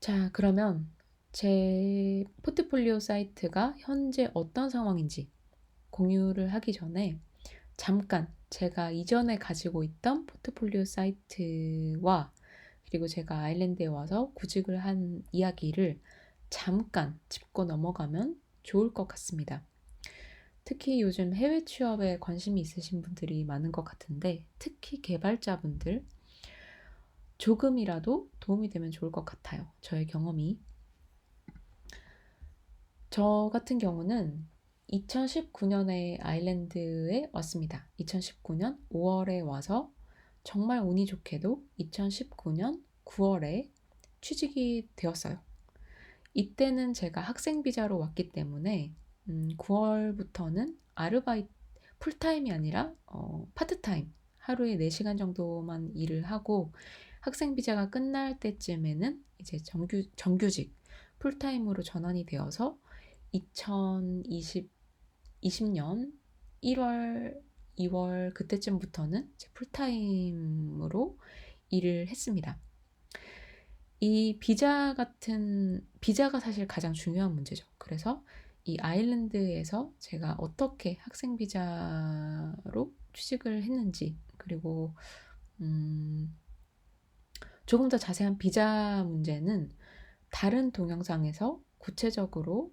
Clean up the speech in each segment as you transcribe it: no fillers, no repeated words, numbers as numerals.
자, 그러면 제 포트폴리오 사이트가 현재 어떤 상황인지 공유를 하기 전에 잠깐 제가 이전에 가지고 있던 포트폴리오 사이트와 그리고 제가 아일랜드에 와서 구직을 한 이야기를 잠깐 짚고 넘어가면 좋을 것 같습니다. 특히 요즘 해외 취업에 관심이 있으신 분들이 많은 것 같은데, 특히 개발자분들 조금이라도 도움이 되면 좋을 것 같아요. 저의 경험이. 저 같은 경우는 2019년에 아일랜드에 왔습니다. 2019년 5월에 와서 정말 운이 좋게도 2019년 9월에 취직이 되었어요. 이때는 제가 학생 비자로 왔기 때문에 9월부터는 풀타임이 아니라 파트타임 하루에 4시간 정도만 일을 하고 학생 비자가 끝날 때쯤에는 이제 정규직 풀타임으로 전환이 되어서 2020년 1월, 2월 그때쯤부터는 이제 풀타임으로 일을 했습니다. 이 비자가 사실 가장 중요한 문제죠. 그래서 이 아일랜드에서 제가 어떻게 학생 비자로 취직을 했는지, 그리고 조금 더 자세한 비자 문제는 다른 동영상에서 구체적으로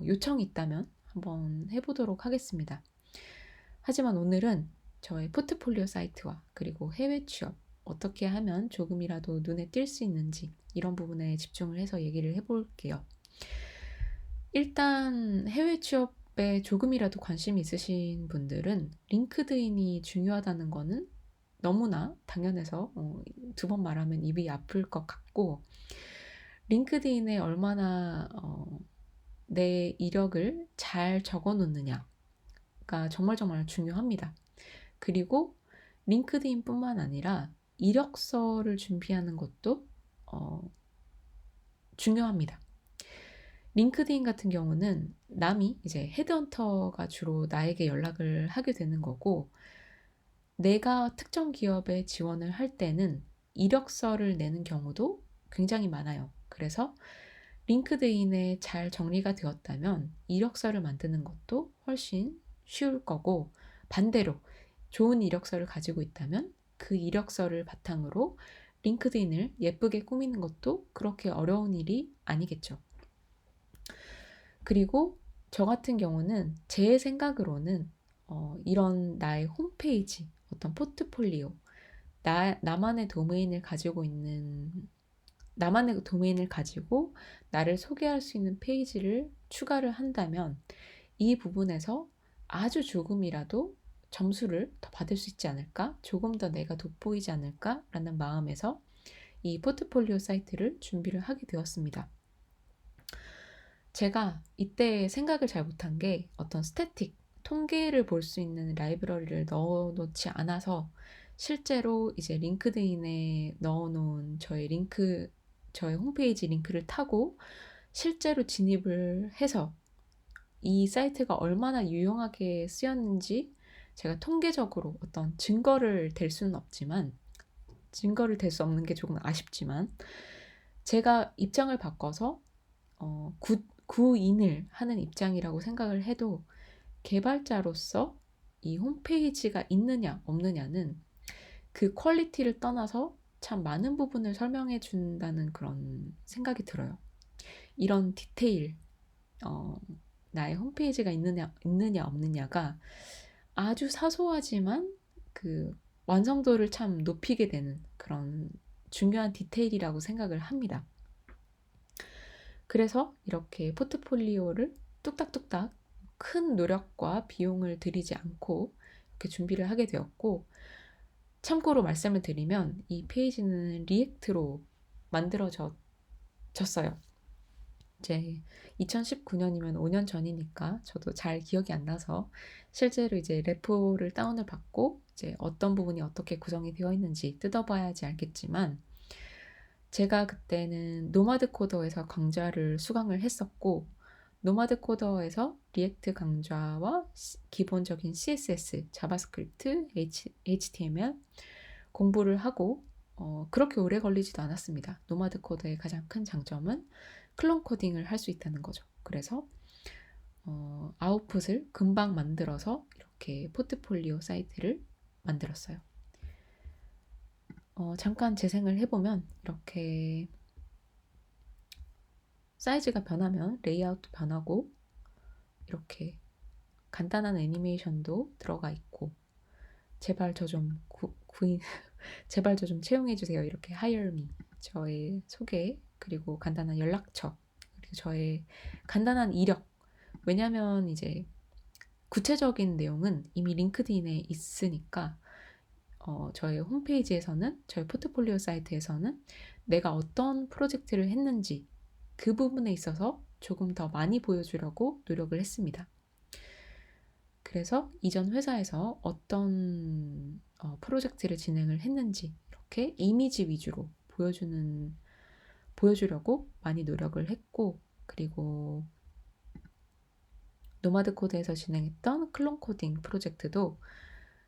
요청이 있다면 한번 해보도록 하겠습니다. 하지만 오늘은 저의 포트폴리오 사이트와 그리고 해외 취업 어떻게 하면 조금이라도 눈에 띌 수 있는지 이런 부분에 집중을 해서 얘기를 해볼게요. 일단 해외 취업에 조금이라도 관심이 있으신 분들은 링크드인이 중요하다는 거는 너무나 당연해서 2번 말하면 입이 아플 것 같고, 링크드인에 얼마나 내 이력을 잘 적어 놓느냐가 정말 중요합니다. 그리고 링크드인뿐만 아니라 이력서를 준비하는 것도 중요합니다. 링크드인 같은 경우는 남이 이제 헤드헌터가 주로 나에게 연락을 하게 되는 거고, 내가 특정 기업에 지원을 할 때는 이력서를 내는 경우도 굉장히 많아요. 그래서 링크드인에 잘 정리가 되었다면 이력서를 만드는 것도 훨씬 쉬울 거고, 반대로 좋은 이력서를 가지고 있다면 그 이력서를 바탕으로 링크드인을 예쁘게 꾸미는 것도 그렇게 어려운 일이 아니겠죠. 그리고 저 같은 경우는 제 생각으로는 이런 나의 홈페이지, 어떤 포트폴리오, 나만의 도메인을 가지고 나만의 도메인을 가지고 나를 소개할 수 있는 페이지를 추가를 한다면 이 부분에서 아주 조금이라도 점수를 더 받을 수 있지 않을까? 조금 더 내가 돋보이지 않을까라는 마음에서 이 포트폴리오 사이트를 준비를 하게 되었습니다. 제가 이때 생각을 잘 못한 게 어떤 스태틱, 통계를 볼 수 있는 라이브러리를 넣어놓지 않아서 실제로 이제 링크드인에 넣어놓은 저의 홈페이지 링크를 타고 실제로 진입을 해서 이 사이트가 얼마나 유용하게 쓰였는지 제가 통계적으로 어떤 증거를 댈 수는 없지만, 증거를 댈 수 없는 게 조금 아쉽지만, 제가 입장을 바꿔서 구인을 하는 입장이라고 생각을 해도 개발자로서 이 홈페이지가 있느냐 없느냐는 그 퀄리티를 떠나서 참 많은 부분을 설명해 준다는 그런 생각이 들어요. 이런 디테일, 나의 홈페이지가 있느냐 없느냐가 아주 사소하지만 그 완성도를 참 높이게 되는 그런 중요한 디테일이라고 생각을 합니다. 그래서 이렇게 포트폴리오를 뚝딱뚝딱 큰 노력과 비용을 들이지 않고 이렇게 준비를 하게 되었고, 참고로 말씀을 드리면 이 페이지는 리액트로 만들어졌어요. 이제 2019년이면 5년 전이니까 저도 잘 기억이 안 나서 실제로 이제 레포를 다운을 받고 이제 어떤 부분이 어떻게 구성이 되어 있는지 뜯어봐야지 알겠지만, 제가 그때는 노마드 코더에서 강좌를 수강을 했었고, 노마드 코더에서 리액트 강좌와 기본적인 CSS, 자바스크립트, HTML 공부를 하고 그렇게 오래 걸리지도 않았습니다. 노마드 코드의 가장 큰 장점은 클론 코딩을 할 수 있다는 거죠. 그래서 아웃풋을 금방 만들어서 이렇게 포트폴리오 사이트를 만들었어요. 잠깐 재생을 해보면 이렇게 사이즈가 변하면 레이아웃도 변하고 이렇게 간단한 애니메이션도 들어가 있고 제발 저 좀 제발 저 좀 채용해주세요. 이렇게 hire me 저의 소개 그리고 간단한 연락처 그리고 저의 간단한 이력 왜냐면 이제 구체적인 내용은 이미 링크드인에 있으니까 저의 홈페이지에서는 저희 포트폴리오 사이트에서는 내가 어떤 프로젝트를 했는지 그 부분에 있어서 조금 더 많이 보여주려고 노력을 했습니다. 그래서 이전 회사에서 어떤 프로젝트를 진행을 했는지 이렇게 이미지 위주로 보여주려고 많이 노력을 했고 그리고 노마드 코드에서 진행했던 클론 코딩 프로젝트도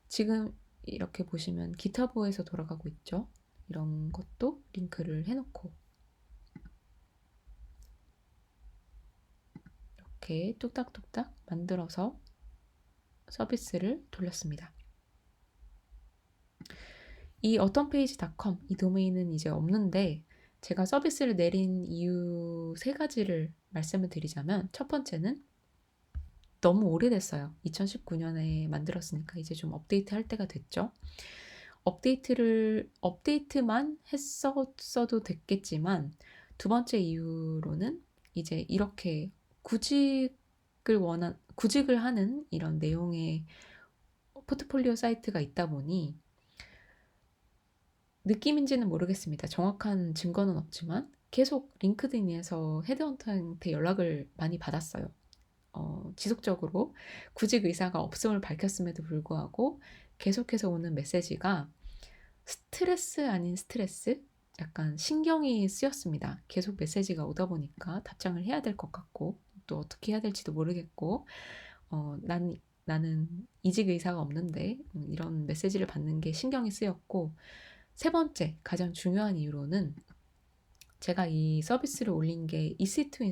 지금 이렇게 보시면 기터브에서 돌아가고 있죠. 이런 것도 링크를 해놓고 이렇게 뚝딱뚝딱 만들어서 서비스를 돌렸습니다. 이 어떤페이지.com 이 도메인은 이제 없는데 제가 서비스를 내린 이유 3가지를 말씀을 드리자면 첫 번째는 너무 오래됐어요. 2019년에 만들었으니까 이제 좀 업데이트 할 때가 됐죠. 업데이트만 했었어도 됐겠지만 두 번째 이유로는 이제 이렇게 구직을 하는 이런 내용의 포트폴리오 사이트가 있다 보니 느낌인지는 모르겠습니다. 정확한 증거는 없지만 계속 링크드인에서 헤드헌터한테 연락을 많이 받았어요. 지속적으로 구직 의사가 없음을 밝혔음에도 불구하고 계속해서 오는 메시지가 스트레스 아닌 스트레스? 약간 신경이 쓰였습니다. 계속 메시지가 오다 보니까 답장을 해야 될 것 같고 또 어떻게 해야 될지도 모르겠고 나는 이직 의사가 없는데 이런 메시지를 받는 게 신경이 쓰였고 세 번째 가장 중요한 이유로는 제가 이 서비스를 올린 게 EC2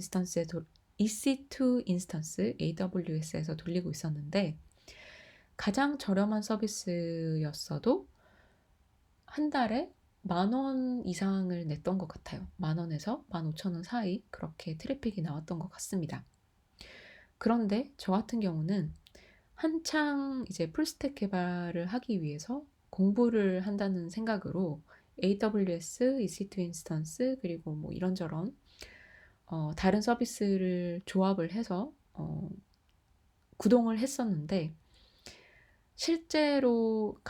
인스턴스 AWS에서 돌리고 있었는데 가장 저렴한 서비스였어도 한 달에 10,000원 이상을 냈던 것 같아요. 10,000원에서 15,000원 사이 그렇게 트래픽이 나왔던 것 같습니다. 그런데 저 같은 경우는 한창 이제 풀스택 개발을 하기 위해서 공부를 한다는 생각으로 AWS, EC2 인스턴스 그리고 뭐 이런저런 다른 서비스를 조합을 해서 구동을 했었는데 실제로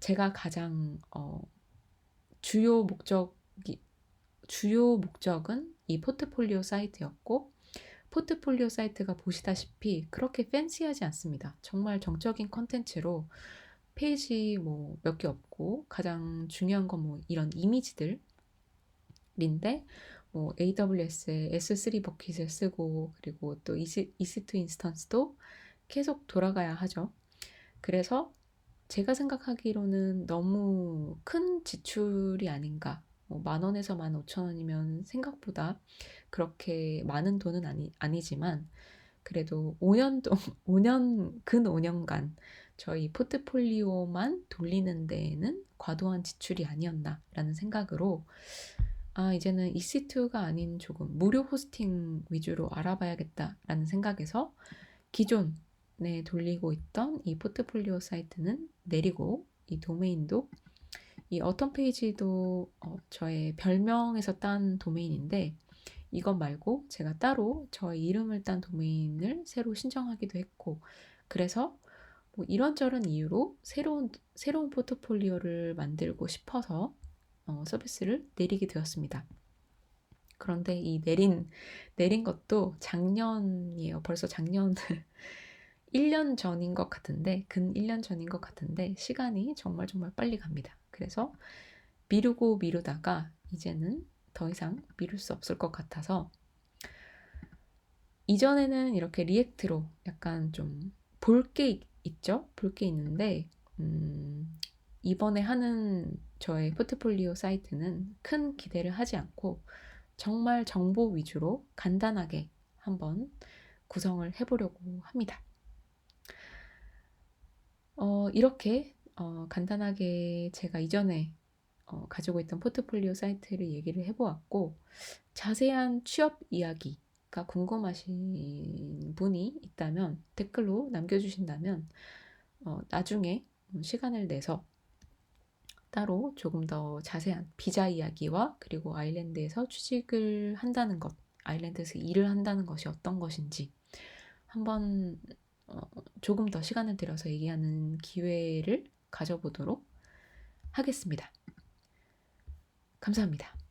제가 가장 주요 목적은 이 포트폴리오 사이트였고 포트폴리오 사이트가 보시다시피 그렇게 팬시하지 않습니다. 정말 정적인 컨텐츠로 페이지 뭐 몇 개 없고 가장 중요한 건 뭐 이런 이미지들인데 뭐 AWS의 S3 버킷을 쓰고 그리고 또 EC2 인스턴스도 계속 돌아가야 하죠. 그래서 제가 생각하기로는 너무 큰 지출이 아닌가. 뭐 10,000원에서 15,000원이면 생각보다 그렇게 많은 돈은 아니지만 그래도 근 5년간 저희 포트폴리오만 돌리는 데에는 과도한 지출이 아니었나라는 생각으로 이제는 EC2가 아닌 조금 무료 호스팅 위주로 알아봐야겠다라는 생각에서 기존에 돌리고 있던 이 포트폴리오 사이트는 내리고 이 도메인도 이 어떤 페이지도 저의 별명에서 딴 도메인인데 이것 말고 제가 따로 저의 이름을 딴 도메인을 새로 신청하기도 했고 그래서 뭐 이런저런 이유로 새로운 포트폴리오를 만들고 싶어서 서비스를 내리게 되었습니다. 그런데 이 내린 것도 작년이에요. 벌써 작년 1년 전인 것 같은데 근 1년 전인 것 같은데 시간이 정말 빨리 갑니다. 그래서 미루다가 이제는 더 이상 미룰 수 없을 것 같아서 이전에는 이렇게 리액트로 약간 좀 볼 게 있죠. 볼 게 있는데 이번에 하는 저의 포트폴리오 사이트는 큰 기대를 하지 않고 정말 정보 위주로 간단하게 한번 구성을 해보려고 합니다. 이렇게 간단하게 제가 이전에 가지고 있던 포트폴리오 사이트를 얘기를 해보았고, 자세한 취업 이야기가 궁금하신 분이 있다면 댓글로 남겨주신다면 나중에 시간을 내서 따로 조금 더 자세한 비자 이야기와 그리고 아일랜드에서 취직을 한다는 것, 아일랜드에서 일을 한다는 것이 어떤 것인지 한번 조금 더 시간을 들여서 얘기하는 기회를 가져보도록 하겠습니다. 감사합니다.